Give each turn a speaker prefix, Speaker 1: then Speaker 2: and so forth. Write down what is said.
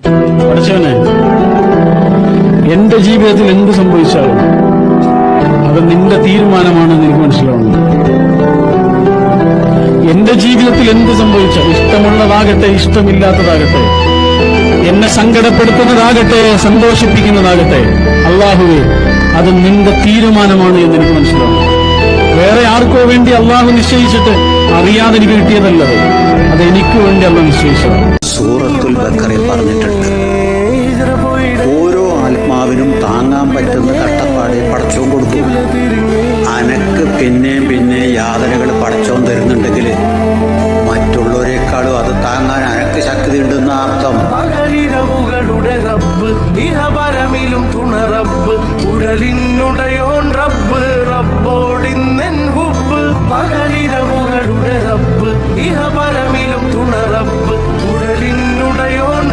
Speaker 1: പഠിച്ചവനെ, എന്റെ ജീവിതത്തിൽ എന്ത് സംഭവിച്ചാലും അത് നിന്റെ തീരുമാനമാണെന്ന് എനിക്ക് മനസ്സിലാവുന്നു. എന്റെ ജീവിതത്തിൽ എന്ത് സംഭവിച്ചാൽ, ഇഷ്ടമുള്ളതാകട്ടെ ഇഷ്ടമില്ലാത്തതാകട്ടെ, എന്നെ സങ്കടപ്പെടുത്തുന്നതാകട്ടെ സന്തോഷിപ്പിക്കുന്നതാകട്ടെ, അള്ളാഹുവേ അത് നിന്റെ തീരുമാനമാണ് എന്ന് എനിക്ക് മനസ്സിലാവും. വേറെ ആർക്കോ വേണ്ടി അള്ളാഹു നിശ്ചയിച്ചിട്ട് അറിയാതെ എനിക്ക് കിട്ടിയതല്ലത്, അത് എനിക്ക് വേണ്ടി അള്ളാഹു നിശ്ചയിച്ചതാണ്.
Speaker 2: സൂറത്തുൽ ബഖറയിൽ പറഞ്ഞിട്ടുണ്ട്, ഓരോ ആത്മാവിനും താങ്ങാൻ പറ്റുന്ന കഷ്ടപ്പാട് പടച്ചോൻ കൊടുക്കും. അനക്ക് പിന്നെ യാതനകൾ പടച്ചോൻ തരുന്നുണ്ടെങ്കിൽ മറ്റുള്ളവരെക്കാളും അത് താങ്ങാൻ അനക്ക് ശക്തി ഉണ്ടെന്ന അർത്ഥം.
Speaker 3: റബ്ബ് ഇഹപരമിലും തുണ റബ്ബ്, ഉടലിനുടയോൻ റബ്ബ്, റബ്ബോടിന്നെൻ ഹുബ്ബ്.